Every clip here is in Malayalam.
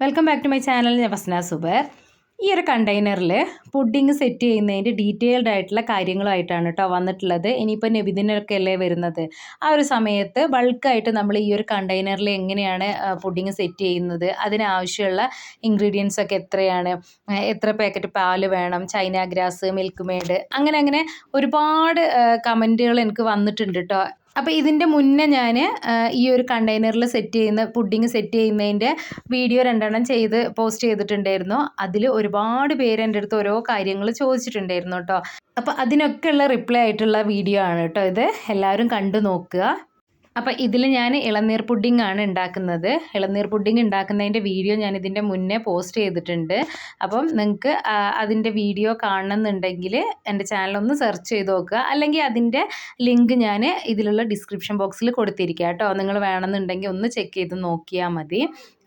Welcome back to my channel. ഞാൻ ഫസ്ന സുബർ. ഈ ഒരു കണ്ടെയ്നറിൽ പുഡിങ് സെറ്റ് ചെയ്യുന്നതിൻ്റെ ഡീറ്റെയിൽഡ് ആയിട്ടുള്ള കാര്യങ്ങളുമായിട്ടാണ് കേട്ടോ വന്നിട്ടുള്ളത്. ഇനിയിപ്പോൾ നബിദിനൊക്കെ അല്ലേ വരുന്നത്, ആ ഒരു സമയത്ത് ബൾക്കായിട്ട് നമ്മൾ ഈ ഒരു കണ്ടെയ്നറിൽ എങ്ങനെയാണ് പുഡിങ് സെറ്റ് ചെയ്യുന്നത്, അതിനാവശ്യമുള്ള ഇൻഗ്രീഡിയൻസ് ഒക്കെ എത്രയാണ്, എത്ര പാക്കറ്റ് പാല് വേണം, ചൈന ഗ്രാസ്, മിൽക്ക് മെയ്ഡ്, അങ്ങനെ ഒരുപാട് കമൻറ്റുകൾ എനിക്ക് വന്നിട്ടുണ്ട് കേട്ടോ. അപ്പോൾ ഇതിൻ്റെ മുന്നേ ഞാൻ ഈ ഒരു കണ്ടെയ്നറിൽ പുഡിങ് സെറ്റ് ചെയ്യുന്നതിൻ്റെ വീഡിയോ 2 ചെയ്ത് പോസ്റ്റ് ചെയ്തിട്ടുണ്ടായിരുന്നു. അതിൽ ഒരുപാട് പേര് എൻ്റെ അടുത്ത് ഓരോ കാര്യങ്ങൾ ചോദിച്ചിട്ടുണ്ടായിരുന്നു കേട്ടോ. അപ്പോൾ അതിനൊക്കെയുള്ള റിപ്ലൈ ആയിട്ടുള്ള വീഡിയോ ആണ് കേട്ടോ ഇത്. എല്ലാവരും കണ്ടു നോക്കുക. അപ്പോൾ ഇതിൽ ഞാൻ ഇളനീർ പുഡിംഗ് ആണ് ഉണ്ടാക്കുന്നത്. ഇളനീർ പുഡിംഗ് ഉണ്ടാക്കുന്നതിൻ്റെ വീഡിയോ ഞാൻ ഇതിൻ്റെ മുന്നേ പോസ്റ്റ് ചെയ്തിട്ടുണ്ട്. അപ്പം നിങ്ങൾക്ക് അതിൻ്റെ വീഡിയോ കാണണമെന്നുണ്ടെങ്കിൽ എൻ്റെ ചാനലൊന്ന് സെർച്ച് ചെയ്ത് നോക്കുക. അല്ലെങ്കിൽ അതിൻ്റെ ലിങ്ക് ഞാൻ ഇതിലുള്ള ഡിസ്ക്രിപ്ഷൻ ബോക്സിൽ കൊടുത്തിരിക്കുക കേട്ടോ. നിങ്ങൾ വേണമെന്നുണ്ടെങ്കിൽ ഒന്ന് ചെക്ക് ചെയ്ത് നോക്കിയാൽ മതി.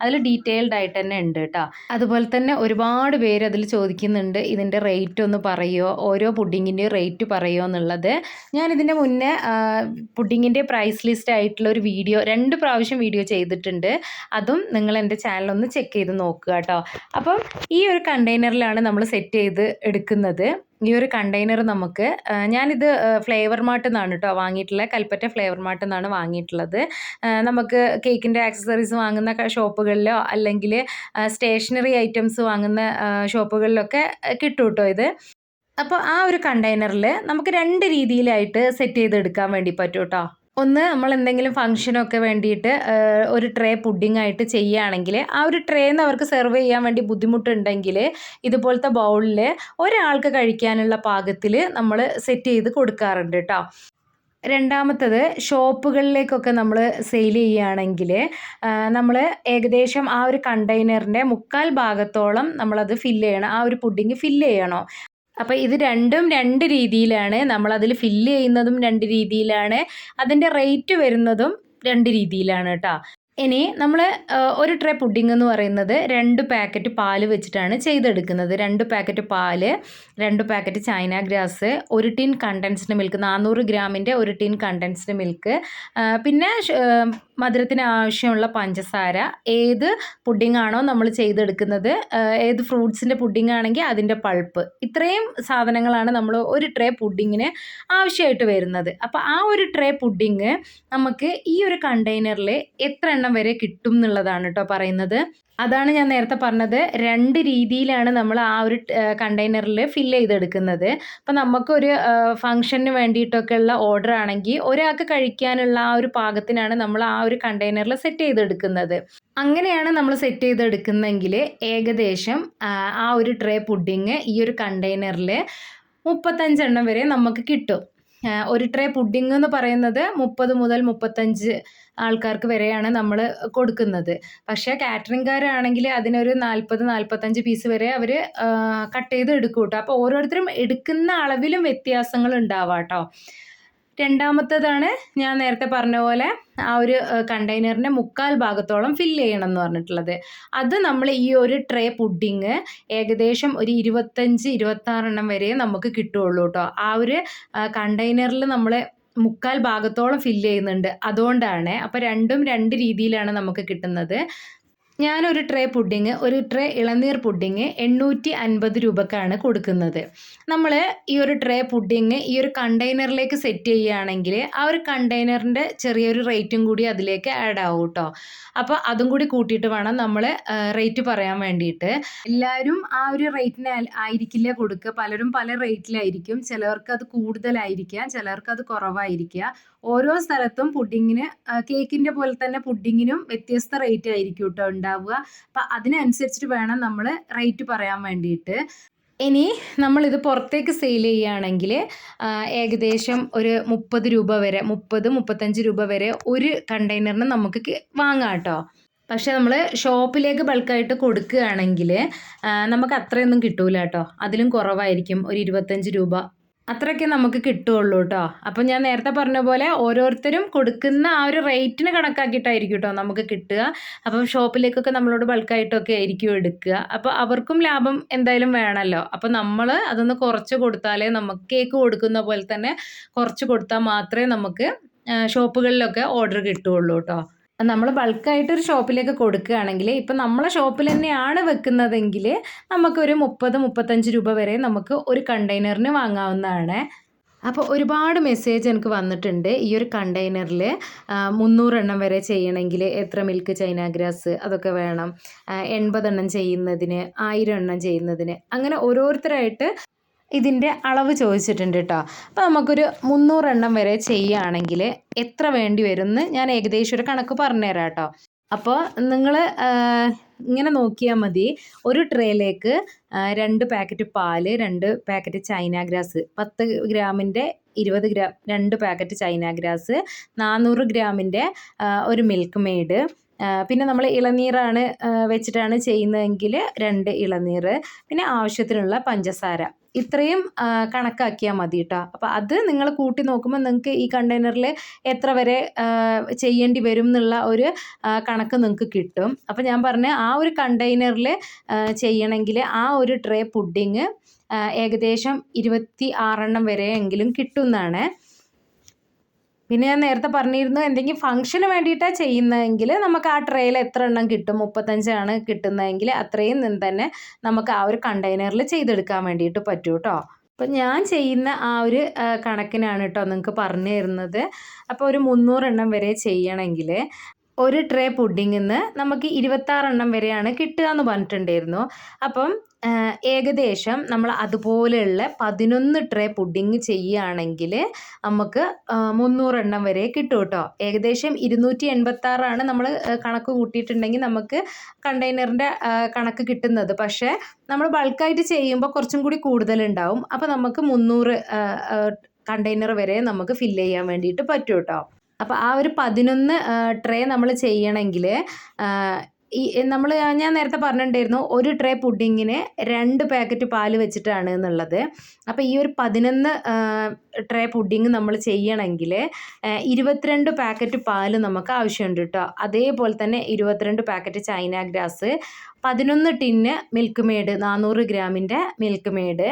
അതിൽ ഡീറ്റെയിൽഡ് ആയിട്ട് തന്നെ ഉണ്ട് കേട്ടോ. അതുപോലെ തന്നെ ഒരുപാട് പേര് അതിൽ ചോദിക്കുന്നുണ്ട്, ഇതിൻ്റെ റേറ്റ് ഒന്ന് പറയുമോ, ഓരോ പുഡിങ്ങിൻ്റെയും റേറ്റ് പറയുമോ എന്നുള്ളത്. ഞാനിതിൻ്റെ മുന്നേ പുഡിങ്ങിൻ്റെ പ്രൈസ് ലിസ്റ്റ് ആയിട്ടുള്ള ഒരു വീഡിയോ 2 പ്രാവശ്യം വീഡിയോ ചെയ്തിട്ടുണ്ട്. അതും നിങ്ങൾ എൻ്റെ ചാനലൊന്ന് ചെക്ക് ചെയ്ത് നോക്കുക കേട്ടോ. അപ്പം ഈ ഒരു കണ്ടെയ്നറിലാണ് നമ്മൾ സെറ്റ് ചെയ്ത് എടുക്കുന്നത്. ഈ ഒരു കണ്ടെയ്നർ ഞാനിത് ഫ്ലേവർ മാർട്ടിൽ നിന്നാണ് കേട്ടോ വാങ്ങിയിട്ടുള്ളത്. കൽപ്പറ്റ ഫ്ലേവർ മാർട്ടിൽ നിന്നാണ് വാങ്ങിയിട്ടുള്ളത്. നമുക്ക് കേക്കിൻ്റെ ആക്സസറീസ് വാങ്ങുന്ന ഷോപ്പുകളിലോ അല്ലെങ്കിൽ സ്റ്റേഷനറി ഐറ്റംസ് വാങ്ങുന്ന ഷോപ്പുകളിലൊക്കെ കിട്ടും കേട്ടോ ഇത്. അപ്പോൾ ആ ഒരു കണ്ടെയ്നറിൽ നമുക്ക് 2 രീതിയിലായിട്ട് സെറ്റ് ചെയ്തെടുക്കാൻ വേണ്ടി പറ്റും കേട്ടോ. ഒന്ന്, നമ്മൾ എന്തെങ്കിലും ഫംഗ്ഷനൊക്കെ വേണ്ടിയിട്ട് ഒരു ട്രേ പുഡിംഗ് ആയിട്ട് ചെയ്യുകയാണെങ്കിൽ ആ ഒരു ട്രേന്ന് അവർക്ക് സെർവ് ചെയ്യാൻ വേണ്ടി ബുദ്ധിമുട്ടുണ്ടെങ്കിൽ ഇതുപോലത്തെ ബൗളിൽ ഒരാൾക്ക് കഴിക്കാനുള്ള പാകത്തിൽ നമ്മൾ സെറ്റ് ചെയ്ത് കൊടുക്കാറുണ്ട് കേട്ടോ. രണ്ടാമത്തത്, ഷോപ്പുകളിലേക്കൊക്കെ നമ്മൾ സെയിൽ ചെയ്യുകയാണെങ്കിൽ നമ്മൾ ഏകദേശം ആ ഒരു കണ്ടെയ്നറിൻ്റെ 1/4 ഭാഗത്തോളം നമ്മളത് ഫില്ല് ചെയ്യണം. ആ ഒരു പുഡിംഗ് ഫില്ല് ചെയ്യണം. അപ്പോൾ ഇത് രണ്ടും 2 രീതിയിലാണ്. നമ്മളതിൽ ഫില്ല് ചെയ്യുന്നതും 2 രീതിയിലാണ്. അതിൻ്റെ റേറ്റ് വരുന്നതും 2 രീതിയിലാണ് കേട്ടോ. ഇനി നമ്മൾ ഒരു ട്രേ പുഡിംഗ് എന്ന് പറയുന്നത് 2 പാക്കറ്റ് പാല് വെച്ചിട്ടാണ് ചെയ്തെടുക്കുന്നത്. 2 പാക്കറ്റ് പാല്, 2 packet China grass, 1 tin condensed milk, 400 ഗ്രാമിൻ്റെ 1 ടിൻ കണ്ടൻസ്ഡ് മിൽക്ക്, പിന്നെ മധുരത്തിന് ആവശ്യമുള്ള പഞ്ചസാര, ഏത് പുഡിംഗ് ആണോ നമ്മൾ ചെയ്തെടുക്കുന്നത്, ഏത് ഫ്രൂട്ട്സിൻ്റെ പുഡിംഗ് ആണെങ്കിൽ അതിൻ്റെ പൾപ്പ്, ഇത്രയും സാധനങ്ങളാണ് നമ്മൾ ഒരു ട്രേ പുഡിങ്ങിന് ആവശ്യമായിട്ട് വരുന്നത്. അപ്പോൾ ആ ഒരു ട്രേ പുഡിങ് നമുക്ക് ഈ ഒരു കണ്ടെയ്നറിൽ എത്ര എണ്ണം വരെ കിട്ടും എന്നുള്ളതാണ് കേട്ടോ പറയുന്നത്. അതാണ് ഞാൻ നേരത്തെ പറഞ്ഞത്, 2 രീതിയിലാണ് നമ്മൾ ആ ഒരു കണ്ടെയ്നറിൽ ഫില്ല് ചെയ്തെടുക്കുന്നത്. അപ്പം നമുക്കൊരു ഫംഗ്ഷന് വേണ്ടിയിട്ടൊക്കെ ഉള്ള ഓർഡർ ആണെങ്കിൽ ഒരാൾക്ക് കഴിക്കാനുള്ള ആ ഒരു പാകത്തിനാണ് നമ്മൾ ആ ഒരു കണ്ടെയ്നറിൽ സെറ്റ് ചെയ്തെടുക്കുന്നത്. അങ്ങനെയാണ് നമ്മൾ സെറ്റ് ചെയ്തെടുക്കുന്നതെങ്കിൽ ഏകദേശം ആ ഒരു ട്രേ പുഡിങ് ഈ ഒരു കണ്ടെയ്നറിൽ 35 എണ്ണം വരെ നമുക്ക് കിട്ടും. ഒരു ട്രേ പുഡിംഗ് എന്ന് പറയുന്നത് 30 മുതൽ 35 ആൾക്കാർക്ക് വരെയാണ് നമ്മൾ കൊടുക്കുന്നത്. പക്ഷേ കാറ്ററിംഗുകാരാണെങ്കിൽ അതിനൊരു 40-45 പീസ് വരെ അവർ കട്ട് ചെയ്ത് എടുക്കും കേട്ടോ. അപ്പോൾ ഓരോരുത്തരും എടുക്കുന്ന അളവിലും വ്യത്യാസങ്ങൾ ഉണ്ടാവാം കേട്ടോ. രണ്ടാമത്തേതാണ് ഞാൻ നേരത്തെ പറഞ്ഞ പോലെ ആ ഒരു കണ്ടെയ്നറിൻ്റെ 1/4 ഭാഗത്തോളം ഫില്ല് ചെയ്യണം എന്ന് പറഞ്ഞിട്ടുള്ളത്. അത് നമ്മൾ ഈ ഒരു ട്രേ പുഡിങ് ഏകദേശം ഒരു 25-26 എണ്ണം വരെ നമുക്ക് കിട്ടുകയുള്ളൂ കേട്ടോ. ആ ഒരു കണ്ടെയ്നറിൽ നമ്മൾ 1/4 ഭാഗത്തോളം ഫില്ല് ചെയ്യുന്നുണ്ട്, അതുകൊണ്ടാണ്. അപ്പോൾ രണ്ടും 2 രീതിയിലാണ് നമുക്ക് കിട്ടുന്നത്. ഞാനൊരു ട്രേ ഇളനീർ പുഡിങ് 850 രൂപക്കാണ് കൊടുക്കുന്നത്. നമ്മൾ ഈ ഒരു ട്രേ പുഡിങ് ഈ ഒരു കണ്ടെയ്നറിലേക്ക് സെറ്റ് ചെയ്യുകയാണെങ്കിൽ ആ ഒരു കണ്ടെയ്നറിൻ്റെ ചെറിയൊരു റേറ്റും കൂടി അതിലേക്ക് ആഡ് ആവും കേട്ടോ. അപ്പോൾ അതും കൂടി കൂട്ടിയിട്ട് വേണം നമ്മൾ റേറ്റ് പറയാൻ വേണ്ടിയിട്ട്. എല്ലാവരും ആ ഒരു റേറ്റിന് ആയിരിക്കില്ല കൊടുക്കുക. പലരും പല റേറ്റിലായിരിക്കും. ചിലവർക്ക് അത് കൂടുതലായിരിക്കാം, ചിലർക്ക് അത് കുറവായിരിക്കുക. ഓരോ സ്ഥലത്തും കേക്കിൻ്റെ പോലെ തന്നെ പുഡിങ്ങിനും വ്യത്യസ്ത റേറ്റ് ആയിരിക്കും കേട്ടോ ഉണ്ടാവുക. അപ്പം അതിനനുസരിച്ചിട്ട് വേണം നമ്മൾ റേറ്റ് പറയാൻ വേണ്ടിയിട്ട്. ഇനി നമ്മളിത് പുറത്തേക്ക് സെയിൽ ചെയ്യുകയാണെങ്കിൽ ഏകദേശം ഒരു 30 രൂപ വരെ, 30-35 രൂപ വരെ ഒരു കണ്ടെയ്നറിന് നമുക്ക് വാങ്ങാം കേട്ടോ. പക്ഷെ നമ്മൾ ഷോപ്പിലേക്ക് ബൾക്കായിട്ട് കൊടുക്കുകയാണെങ്കിൽ നമുക്ക് അത്രയൊന്നും കിട്ടൂല കേട്ടോ. അതിലും കുറവായിരിക്കും, ഒരു 25 രൂപ അത്രയൊക്കെ നമുക്ക് കിട്ടുകയുള്ളൂ കേട്ടോ. അപ്പം ഞാൻ നേരത്തെ പറഞ്ഞ പോലെ ഓരോരുത്തരും കൊടുക്കുന്ന ആ ഒരു റേറ്റിന് കണക്കാക്കിയിട്ടായിരിക്കും കേട്ടോ നമുക്ക് കിട്ടുക. അപ്പം ഷോപ്പിലേക്കൊക്കെ നമ്മളോട് ബൾക്കായിട്ടൊക്കെ ആയിരിക്കും എടുക്കുക. അപ്പോൾ അവർക്കും ലാഭം എന്തായാലും വേണമല്ലോ. അപ്പോൾ നമ്മൾ അതൊന്ന് കുറച്ച് കൊടുത്താലേ നമുക്ക് കേക്ക് കൊടുക്കുന്ന പോലെ തന്നെ കുറച്ച് കൊടുത്താൽ മാത്രമേ നമുക്ക് ഷോപ്പുകളിലൊക്കെ ഓർഡർ കിട്ടുകയുള്ളൂ കേട്ടോ. നമ്മൾ ബൾക്കായിട്ടൊരു ഷോപ്പിലേക്ക് കൊടുക്കുകയാണെങ്കിൽ ഇപ്പം നമ്മളെ ഷോപ്പിൽ തന്നെയാണ് വെക്കുന്നതെങ്കിൽ നമുക്കൊരു 30-35 രൂപ വരെ നമുക്ക് ഒരു കണ്ടെയ്നറിന് വാങ്ങാവുന്നതാണ്. അപ്പോൾ ഒരുപാട് മെസ്സേജ് എനിക്ക് വന്നിട്ടുണ്ട്. ഈ ഒരു കണ്ടെയ്നറിൽ 300 എണ്ണം വരെ ചെയ്യണമെങ്കിൽ എത്ര മിൽക്ക് ചൈന ഗ്രാസ് അതൊക്കെ വേണം, 80 എണ്ണം ചെയ്യുന്നതിന്, 1000 എണ്ണം ചെയ്യുന്നതിന്, അങ്ങനെ ഓരോരുത്തരായിട്ട് ഇതിൻ്റെ അളവ് ചോദിച്ചിട്ടുണ്ട് കേട്ടോ. അപ്പോൾ നമുക്കൊരു 300 എണ്ണം വരെ ചെയ്യുകയാണെങ്കിൽ എത്ര വേണ്ടി വരും എന്ന് ഞാൻ ഏകദേശം ഒരു കണക്ക് പറഞ്ഞുതരാം കേട്ടോ. അപ്പോൾ നിങ്ങൾ ഇങ്ങനെ നോക്കിയാൽ മതി. ഒരു ട്രേയിലേക്ക് 2 പാക്കറ്റ് പാല്, 2 പാക്കറ്റ് ചൈന ഗ്രാസ്, 10 ഗ്രാമിൻ്റെ 20 ഗ്രാം 2 പാക്കറ്റ് ചൈന ഗ്രാസ്, 400 ഗ്രാമിൻ്റെ ഒരു മിൽക്ക് മെയ്ഡ്, പിന്നെ നമ്മൾ ഇളനീരാണ് വെച്ചിട്ടാണ് ചെയ്യുന്നതെങ്കിൽ 2 ഇളനീർ, പിന്നെ ആവശ്യത്തിനുള്ള പഞ്ചസാര, ഇത്രയും കണക്കാക്കിയാൽ മതി കേട്ടോ. അപ്പോൾ അത് നിങ്ങൾ കൂട്ടി നോക്കുമ്പോൾ നിങ്ങൾക്ക് ഈ കണ്ടെയ്നറിൽ എത്ര വരെ ചെയ്യേണ്ടി വരും എന്നുള്ള ഒരു കണക്ക് നിങ്ങൾക്ക് കിട്ടും. അപ്പോൾ ഞാൻ പറഞ്ഞ ആ ഒരു കണ്ടെയ്നറിൽ ചെയ്യണമെങ്കിൽ ആ ഒരു ട്രേ പുഡിങ് ഏകദേശം 26 എണ്ണം വരെയെങ്കിലും കിട്ടുന്നതാണ്. പിന്നെ ഞാൻ നേരത്തെ പറഞ്ഞിരുന്നു, എന്തെങ്കിലും ഫംഗ്ഷന് വേണ്ടിയിട്ടാണ് ചെയ്യുന്നതെങ്കിൽ നമുക്ക് ആ ട്രേയിൽ എത്ര എണ്ണം കിട്ടും, 35 ആണ് കിട്ടുന്നതെങ്കിൽ അത്രയും തന്നെ നമുക്ക് ആ ഒരു കണ്ടെയ്നറിൽ ചെയ്തെടുക്കാൻ വേണ്ടിയിട്ട് പറ്റും കേട്ടോ. അപ്പം ഞാൻ ചെയ്യുന്ന ആ ഒരു കണക്കിനാണ് കേട്ടോ നിങ്ങൾക്ക് പറഞ്ഞു തരുന്നത്. അപ്പോൾ ഒരു 300 എണ്ണം വരെ ചെയ്യണമെങ്കിൽ ഒരു ട്രേ പുഡിങ്ങിൽ നിന്ന് നമുക്ക് 26 എണ്ണം വരെയാണ് കിട്ടുക എന്ന് പറഞ്ഞിട്ടുണ്ടായിരുന്നു. അപ്പം ഏകദേശം നമ്മൾ അതുപോലെയുള്ള 11 ട്രേ പുഡിങ് ചെയ്യുകയാണെങ്കിൽ നമുക്ക് 300 എണ്ണം വരെ കിട്ടും കേട്ടോ. ഏകദേശം 286 നമ്മൾ കണക്ക് കൂട്ടിയിട്ടുണ്ടെങ്കിൽ നമുക്ക് കണ്ടെയ്നറിൻ്റെ കണക്ക് കിട്ടുന്നത്. പക്ഷേ നമ്മൾ ബൾക്കായിട്ട് ചെയ്യുമ്പോൾ കുറച്ചും കൂടി കൂടുതലുണ്ടാവും. അപ്പോൾ നമുക്ക് 300 കണ്ടെയ്നർ വരെ നമുക്ക് ഫില്ല് ചെയ്യാൻ വേണ്ടിയിട്ട് പറ്റും കേട്ടോ. അപ്പോൾ ആ ഒരു 11 ട്രേ നമ്മൾ ചെയ്യണമെങ്കിൽ ഞാൻ നേരത്തെ പറഞ്ഞിട്ടുണ്ടായിരുന്നു ഒരു ട്രേ പുഡിങ്ങിന് 2 പാക്കറ്റ് പാല് വെച്ചിട്ടാണ് എന്നുള്ളത്. അപ്പോൾ ഈ ഒരു 11 ട്രേ പുഡിങ് നമ്മൾ ചെയ്യണമെങ്കിൽ 22 പാക്കറ്റ് പാല് നമുക്ക് ആവശ്യമുണ്ട് കേട്ടോ. അതേപോലെ തന്നെ 22 packet China grass, 11 tin Milkmaid, 400 ഗ്രാമിൻ്റെ മിൽക്ക് മെയ്ഡ്,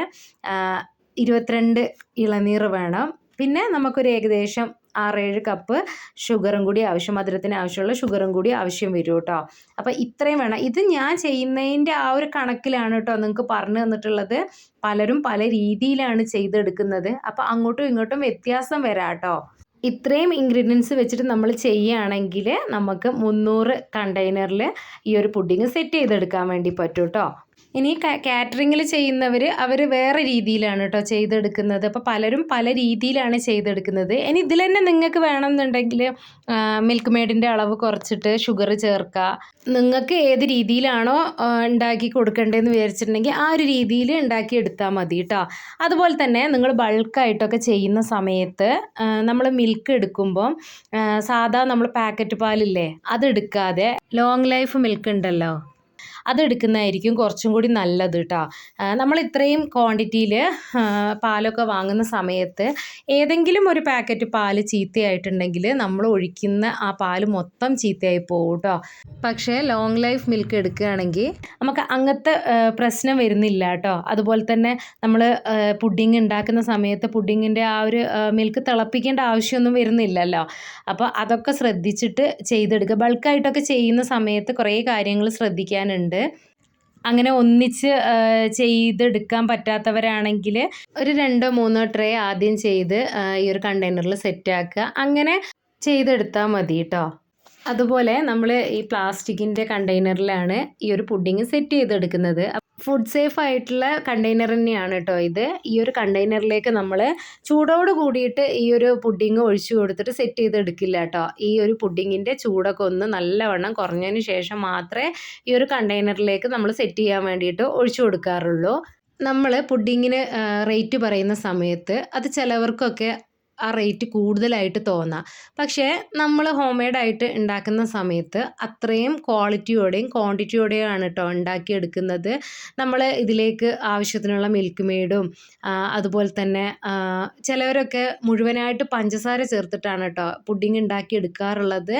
22 ഇളനീർ വേണം. പിന്നെ നമുക്കൊരു ഏകദേശം 6-7 കപ്പ് ഷുഗറും കൂടി ആവശ്യം, മധുരത്തിന് ആവശ്യമുള്ള ഷുഗറും കൂടി ആവശ്യം വരും കേട്ടോ. അപ്പോൾ ഇത്രയും വേണം. ഇത് ഞാൻ ചെയ്യുന്നതിൻ്റെ ആ ഒരു കണക്കിലാണ് കേട്ടോ നിങ്ങൾക്ക് പറഞ്ഞു തന്നിട്ടുള്ളത്. പലരും പല രീതിയിലാണ് ചെയ്തെടുക്കുന്നത്. അപ്പോൾ അങ്ങോട്ടും ഇങ്ങോട്ടും വ്യത്യാസം വരാം കേട്ടോ. ഇത്രയും ഇൻഗ്രീഡിയൻസ് വെച്ചിട്ട് നമ്മൾ ചെയ്യുകയാണെങ്കിൽ നമുക്ക് 300 കണ്ടെയ്നറിൽ ഈ ഒരു പുഡിങ് സെറ്റ് ചെയ്തെടുക്കാൻ വേണ്ടി പറ്റും കേട്ടോ. ഇനി കാറ്ററിങ്ങിൽ ചെയ്യുന്നവർ അവർ വേറെ രീതിയിലാണ് കേട്ടോ ചെയ്തെടുക്കുന്നത്. അപ്പോൾ പലരും പല രീതിയിലാണ് ചെയ്തെടുക്കുന്നത്. ഇനി ഇതിൽ തന്നെ നിങ്ങൾക്ക് വേണമെന്നുണ്ടെങ്കിൽ മിൽക്ക് മെയ്ഡിൻ്റെ അളവ് കുറച്ചിട്ട് ഷുഗർ ചേർക്കുക. നിങ്ങൾക്ക് ഏത് രീതിയിലാണോ ഉണ്ടാക്കി കൊടുക്കേണ്ടതെന്ന് വിചാരിച്ചിട്ടുണ്ടെങ്കിൽ ആ ഒരു രീതിയിൽ ഉണ്ടാക്കി എടുത്താൽ മതി കേട്ടോ. അതുപോലെ തന്നെ നിങ്ങൾ ബൾക്കായിട്ടൊക്കെ ചെയ്യുന്ന സമയത്ത് നമ്മൾ മിൽക്ക് എടുക്കുമ്പോൾ സാധാ നമ്മൾ പാക്കറ്റ് പാലില്ലേ അതെടുക്കാതെ ലോങ് ലൈഫ് മിൽക്ക് ഉണ്ടല്ലോ അതെടുക്കുന്നതായിരിക്കും കുറച്ചും കൂടി നല്ലത് കേട്ടോ. നമ്മൾ ഇത്രയും ക്വാണ്ടിറ്റിയിൽ പാലൊക്കെ വാങ്ങുന്ന സമയത്ത് ഏതെങ്കിലും ഒരു പാക്കറ്റ് പാല് ചീത്തയായിട്ടുണ്ടെങ്കിൽ നമ്മൾ ഒഴിക്കുന്ന ആ പാല് മൊത്തം ചീത്തയായി പോകും കേട്ടോ. പക്ഷേ ലോങ് ലൈഫ് മിൽക്ക് എടുക്കുകയാണെങ്കിൽ നമുക്ക് അങ്ങനത്തെ പ്രശ്നം വരുന്നില്ല കേട്ടോ. അതുപോലെ തന്നെ നമ്മൾ പുഡിങ് ഉണ്ടാക്കുന്ന സമയത്ത് പുഡിങ്ങിൻ്റെ ആ ഒരു മിൽക്ക് തിളപ്പിക്കേണ്ട ആവശ്യമൊന്നും വരുന്നില്ലല്ലോ. അപ്പോൾ അതൊക്കെ ശ്രദ്ധിച്ചിട്ട് ചെയ്തെടുക്കുക. ബൾക്കായിട്ടൊക്കെ ചെയ്യുന്ന സമയത്ത് കുറേ കാര്യങ്ങൾ ശ്രദ്ധിക്കാനുണ്ട്. അങ്ങനെ ഒന്നിച്ച് ചെയ്തെടുക്കാൻ പറ്റാത്തവരാണെങ്കിൽ ഒരു 2-3 ട്രേ ആദ്യം ചെയ്ത് ഈ ഒരു കണ്ടെയ്നറിൽ സെറ്റാക്കുക. അങ്ങനെ ചെയ്തെടുത്താൽ മതി കേട്ടോ. അതുപോലെ നമ്മൾ ഈ പ്ലാസ്റ്റിക്കിൻ്റെ കണ്ടെയ്നറിലാണ് ഈ ഒരു പുഡിങ് സെറ്റ് ചെയ്തെടുക്കുന്നത്. ഫുഡ് സേഫ് ആയിട്ടുള്ള കണ്ടെയ്നർ തന്നെയാണ് കേട്ടോ ഇത്. ഈ ഒരു കണ്ടെയ്നറിലേക്ക് നമ്മൾ ചൂടോട് കൂടിയിട്ട് ഈ ഒരു പുഡിങ് ഒഴിച്ചു കൊടുത്തിട്ട് സെറ്റ് ചെയ്തെടുക്കില്ല കേട്ടോ. ഈ ഒരു പുഡിങ്ങിൻ്റെ ചൂടൊക്കെ ഒന്ന് നല്ലവണ്ണം കുറഞ്ഞതിന് ശേഷം മാത്രമേ ഈ ഒരു കണ്ടെയ്നറിലേക്ക് നമ്മൾ സെറ്റ് ചെയ്യാൻ വേണ്ടിയിട്ട് ഒഴിച്ചു കൊടുക്കാറുള്ളൂ. നമ്മൾ പുഡിങ്ങിന് റേറ്റ് പറയുന്ന സമയത്ത് അത് ചിലവർക്കൊക്കെ ആ റേറ്റ് കൂടുതലായിട്ട് തോന്നാം. പക്ഷേ നമ്മൾ ഹോം മെയ്ഡായിട്ട് ഉണ്ടാക്കുന്ന സമയത്ത് അത്രയും ക്വാളിറ്റിയോടെയും ക്വാണ്ടിറ്റിയോടെയാണ് കേട്ടോ ഉണ്ടാക്കിയെടുക്കുന്നത്. നമ്മൾ ഇതിലേക്ക് ആവശ്യത്തിനുള്ള മിൽക്ക് മെയ്ഡും അതുപോലെ തന്നെ ചിലവരൊക്കെ മുഴുവനായിട്ട് പഞ്ചസാര ചേർത്തിട്ടാണ് കേട്ടോ പുഡിങ് ഉണ്ടാക്കിയെടുക്കാറുള്ളത്.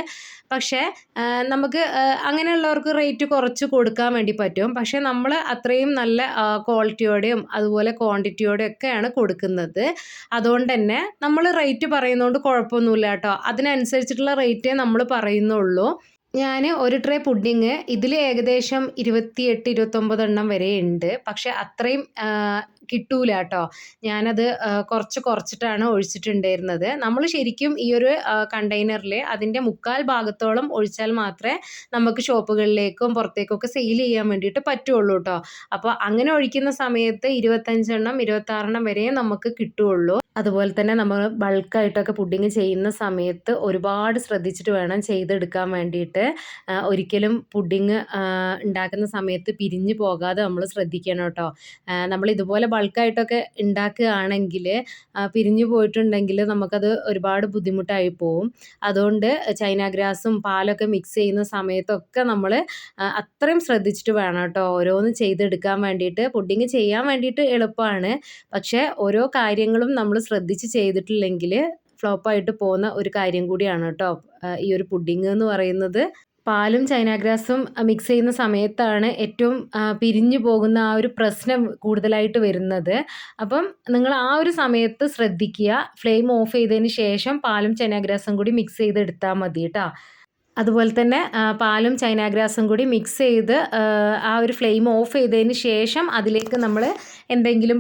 പക്ഷേ നമുക്ക് അങ്ങനെയുള്ളവർക്ക് റേറ്റ് കുറച്ച് കൊടുക്കാൻ വേണ്ടി പറ്റും. പക്ഷേ നമ്മൾ അത്രയും നല്ല ക്വാളിറ്റിയോടെയും അതുപോലെ ക്വാണ്ടിറ്റിയോടെയും ഒക്കെയാണ് കൊടുക്കുന്നത്. അതുകൊണ്ട് തന്നെ നമ്മൾ നമ്മൾ റേറ്റ് പറയുന്നതുകൊണ്ട് കുഴപ്പമൊന്നുമില്ല കേട്ടോ. അതിനനുസരിച്ചിട്ടുള്ള റേറ്റേ നമ്മൾ പറയുന്നുള്ളൂ. ഞാൻ ഒരു ട്രേ പുഡിങ് ഇതിൽ ഏകദേശം 28, 29 എണ്ണം വരെ ഉണ്ട്. പക്ഷെ അത്രയും കിട്ടൂല കേട്ടോ. ഞാനത് കുറച്ചിട്ടാണ് ഒഴിച്ചിട്ടുണ്ടായിരുന്നത്. നമ്മൾ ശരിക്കും ഈ ഒരു കണ്ടെയ്നറിൽ അതിൻ്റെ 3/4 ഭാഗത്തോളം ഒഴിച്ചാൽ മാത്രമേ നമുക്ക് ഷോപ്പുകളിലേക്കും പുറത്തേക്കൊക്കെ സെയിൽ ചെയ്യാൻ വേണ്ടിയിട്ട് പറ്റുള്ളൂ കേട്ടോ. അപ്പോൾ അങ്ങനെ ഒഴിക്കുന്ന സമയത്ത് 25 എണ്ണം 26 എണ്ണം വരെ നമുക്ക് കിട്ടുള്ളൂ. അതുപോലെ തന്നെ നമ്മൾ ബൾക്കായിട്ടൊക്കെ പുഡിങ് ചെയ്യുന്ന സമയത്ത് ഒരുപാട് ശ്രദ്ധിച്ചിട്ട് വേണം ചെയ്തെടുക്കാൻ വേണ്ടിയിട്ട്. ഒരിക്കലും പുഡിങ് ഉണ്ടാക്കുന്ന സമയത്ത് പിരിഞ്ഞു പോകാതെ നമ്മൾ ശ്രദ്ധിക്കണം കേട്ടോ. നമ്മൾ ഇതുപോലെ ബൾക്കായിട്ടൊക്കെ ഉണ്ടാക്കുകയാണെങ്കിൽ പിരിഞ്ഞു പോയിട്ടുണ്ടെങ്കിൽ നമുക്കത് ഒരുപാട് ബുദ്ധിമുട്ടായി പോവും. അതുകൊണ്ട് ചൈന ഗ്രാസും പാലൊക്കെ മിക്സ് ചെയ്യുന്ന സമയത്തൊക്കെ നമ്മൾ അത്രയും ശ്രദ്ധിച്ചിട്ട് വേണം കേട്ടോ ഓരോന്ന് ചെയ്തെടുക്കാൻ വേണ്ടിയിട്ട്. പുഡിങ് ചെയ്യാൻ വേണ്ടിയിട്ട് എളുപ്പമാണ്, പക്ഷേ ഓരോ കാര്യങ്ങളും നമ്മൾ ശ്രദ്ധിച്ച് ചെയ്തിട്ടില്ലെങ്കിൽ ഫ്ലോപ്പായിട്ട് പോകുന്ന ഒരു കാര്യം കൂടിയാണ് കേട്ടോ ഈ ഒരു പുഡിങ് എന്ന് പറയുന്നത്. പാലും ചൈന ഗ്രാസും മിക്സ് ചെയ്യുന്ന സമയത്താണ് ഏറ്റവും പിരിഞ്ഞു പോകുന്ന ആ ഒരു പ്രശ്നം കൂടുതലായിട്ട് വരുന്നത്. അപ്പം നിങ്ങൾ ആ ഒരു സമയത്ത് ശ്രദ്ധിക്കുക. ഫ്ലെയിം ഓഫ് ചെയ്തതിന് ശേഷം പാലും ചൈന ഗ്രാസും കൂടി മിക്സ് ചെയ്തെടുത്താൽ മതി കേട്ടോ. അതുപോലെ തന്നെ പാലും ചൈന ഗ്രാസും കൂടി മിക്സ് ചെയ്ത് ആ ഒരു ഫ്ലെയിം ഓഫ് ചെയ്തതിന് ശേഷം അതിലേക്ക് നമ്മൾ എന്തെങ്കിലും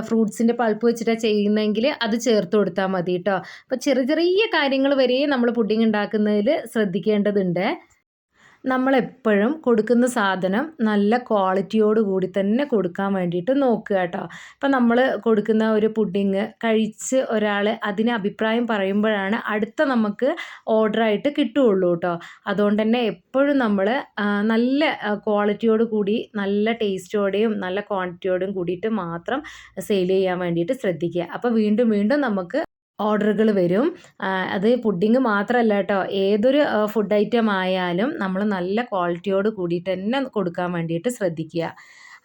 ഫ്രൂട്ട്സിൻ്റെ പൾപ്പ് വെച്ചിട്ടാണ് ചെയ്യുന്നതെങ്കിൽ അത് ചേർത്ത് കൊടുത്താൽ മതി കേട്ടോ. അപ്പോൾ ചെറിയ കാര്യങ്ങൾ വരെ നമ്മൾ പുഡിങ് ഉണ്ടാക്കുന്നതിൽ ശ്രദ്ധിക്കേണ്ടതുണ്ട്. നമ്മളെപ്പോഴും കൊടുക്കുന്ന സാധനം നല്ല ക്വാളിറ്റിയോട് കൂടി തന്നെ കൊടുക്കാൻ വേണ്ടിയിട്ട് നോക്കുക കേട്ടോ. ഇപ്പം നമ്മൾ കൊടുക്കുന്ന ഒരു പുഡിങ് കഴിച്ച് ഒരാൾ അതിന് അഭിപ്രായം പറയുമ്പോഴാണ് അടുത്ത നമുക്ക് ഓർഡറായിട്ട് കിട്ടുകയുള്ളൂ കേട്ടോ. അതുകൊണ്ട് തന്നെ എപ്പോഴും നമ്മൾ നല്ല ക്വാളിറ്റിയോട് കൂടി നല്ല ടേസ്റ്റോടെയും നല്ല ക്വാണ്ടിറ്റിയോടും കൂടിയിട്ട് മാത്രം സെയിൽ ചെയ്യാൻ വേണ്ടിയിട്ട് ശ്രദ്ധിക്കുക. അപ്പോൾ വീണ്ടും നമുക്ക് ഓർഡറുകൾ വരും. അത് പുഡിങ് മാത്രമല്ല കേട്ടോ, ഏതൊരു ഫുഡ് ഐറ്റം ആയാലും നമ്മൾ നല്ല ക്വാളിറ്റിയോട് കൂടിയിട്ട് തന്നെ കൊടുക്കാൻ വേണ്ടിയിട്ട് ശ്രദ്ധിക്കുക.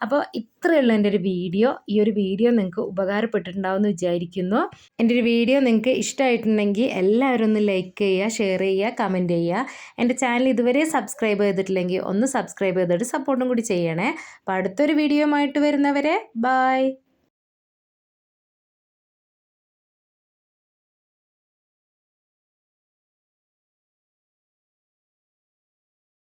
അപ്പോൾ ഇത്രയുള്ള എൻ്റെ ഒരു വീഡിയോ. ഈ ഒരു വീഡിയോ നിങ്ങൾക്ക് ഉപകാരപ്പെട്ടിട്ടുണ്ടാവും എന്ന് വിചാരിക്കുന്നു. എൻ്റെ ഒരു വീഡിയോ നിങ്ങൾക്ക് ഇഷ്ടമായിട്ടുണ്ടെങ്കിൽ എല്ലാവരും ഒന്ന് ലൈക്ക് ചെയ്യുക, ഷെയർ ചെയ്യുക, കമൻറ്റ് ചെയ്യുക. എൻ്റെ ചാനൽ ഇതുവരെ സബ്സ്ക്രൈബ് ചെയ്തിട്ടില്ലെങ്കിൽ ഒന്ന് സബ്സ്ക്രൈബ് ചെയ്തിട്ട് സപ്പോർട്ടും കൂടി ചെയ്യണേ. അപ്പോൾ അടുത്തൊരു വീഡിയോയുമായിട്ട് വരുന്നവരെ ബൈ.